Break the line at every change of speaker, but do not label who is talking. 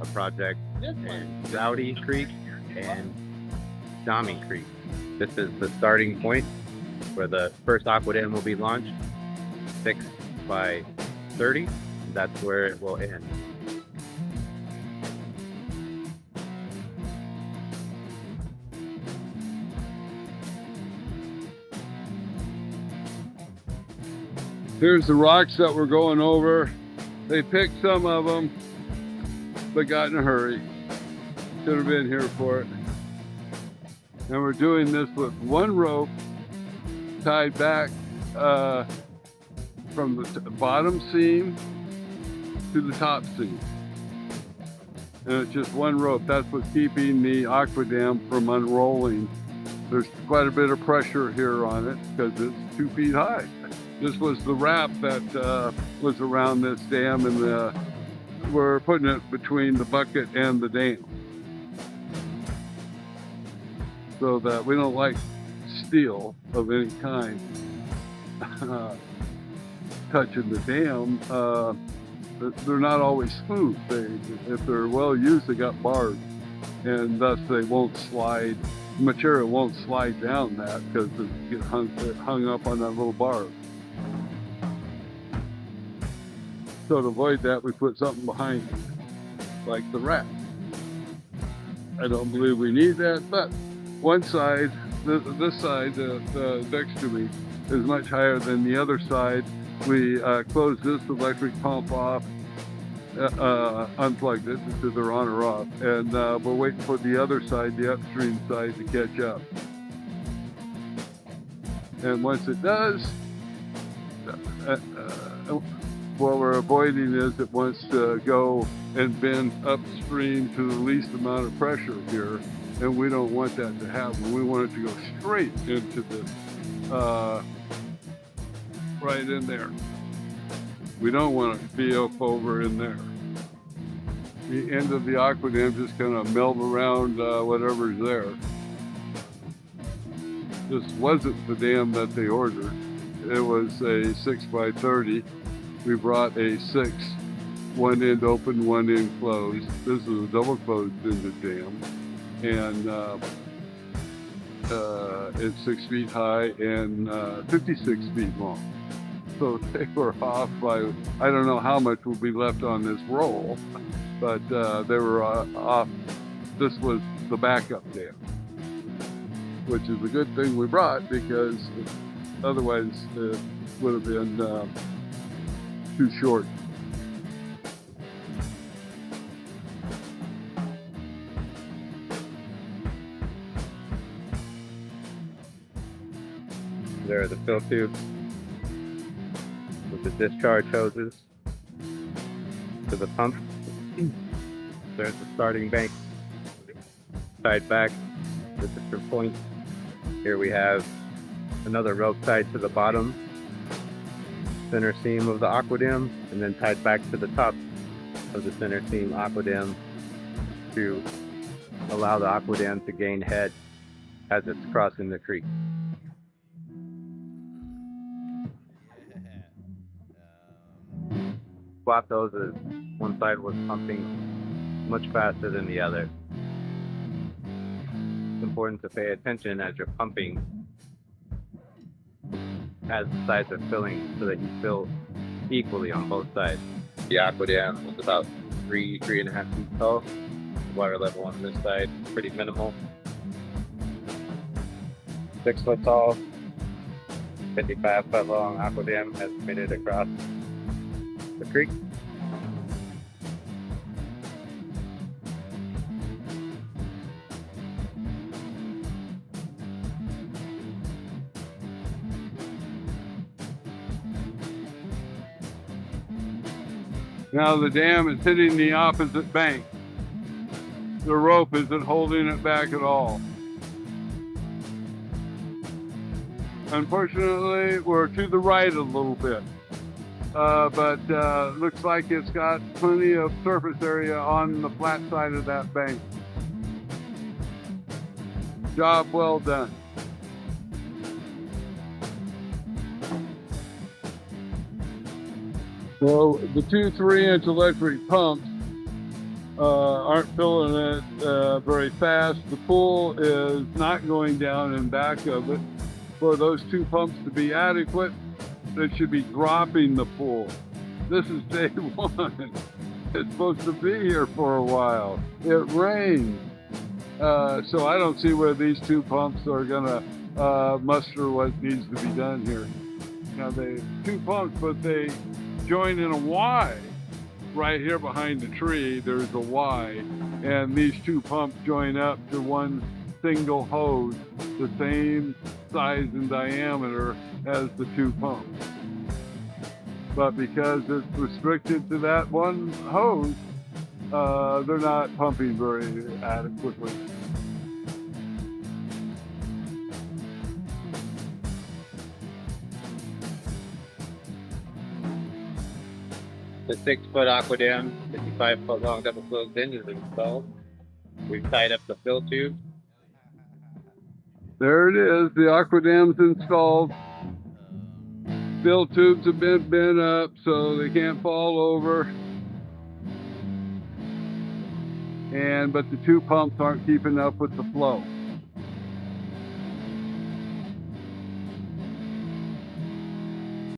a project in Rowdy Creek and Dominie Creeks. This is the starting point where the first AquaDam will be launched, 6 by 30. That's where it will end.
Here's the rocks that we're going over. They picked some of them, but got in a hurry. Should have been here for it. And we're doing this with one rope tied back from the bottom seam to the top seam. And it's just one rope. That's what's keeping the AquaDam from unrolling. There's quite a bit of pressure here on it because it's 2 feet high. This was the wrap that was around this dam, and we're putting it between the bucket and the dam, so that we don't like steel of any kind touching the dam. They're not always smooth. If they're well used, they got bars, and thus they won't slide. The material won't slide down that because it gets hung up on that little bar. So to avoid that, we put something behind it, like the wrap. I don't believe we need that, but one side, this side next to me, is much higher than the other side. We closed this electric pump off, unplugged it, it's either on or off, and we're waiting for the other side, the upstream side, to catch up. And once it does, what we're avoiding is it wants to go and bend upstream to the least amount of pressure here, and we don't want that to happen. We want it to go straight into this, right in there. We don't want it to be up over in there. The end of the AquaDam just kind of melt around whatever's there. This wasn't the dam that they ordered. It was a 6 by 30. We brought a 6, one end open, one end closed. This is a double closed ended dam, and it's 6 feet high and 56 feet long. So they were off by, I don't know how much will be left on this roll, but they were off. This was the backup dam, which is a good thing we brought, because otherwise it would have been too short.
There are the fill tubes with the discharge hoses to the pump. There's the starting bank tied back with different points. Here we have another rope tied to the bottom center seam of the AquaDam, and then tied back to the top of the center seam AquaDam to allow the AquaDam to gain head as it's crossing the creek. Swap those as one side was pumping much faster than the other. It's important to pay attention as you're pumping as the sides are filling, so that you fill equally on both sides. The AquaDam is about 3.5 feet tall. The water level on this side is pretty minimal. 6 foot tall, 55 foot long AquaDam has made it across the creek.
Now the dam is hitting the opposite bank. The rope isn't holding it back at all. Unfortunately, we're to the right a little bit, but looks like it's got plenty of surface area on the flat side of that bank. Job well done. Well, the two 3-inch electric pumps aren't filling it very fast. The pool is not going down in back of it. For those 2 pumps to be adequate, it should be dropping the pool. This is day 1. It's supposed to be here for a while. It rained. So I don't see where these 2 pumps are gonna muster what needs to be done here. Now they 2 pumps, but they join in a Y. Right here behind the tree, there's a Y, and these 2 pumps join up to one single hose, the same size and diameter as the 2 pumps. But because it's restricted to that one hose, they're not pumping very adequately.
The 6-foot AquaDam, 55-foot long double closed hinge is installed. We've tied up the fill tube.
There it is, the AquaDam's installed. Fill tubes have been bent up so they can't fall over. But the 2 pumps aren't keeping up with the flow.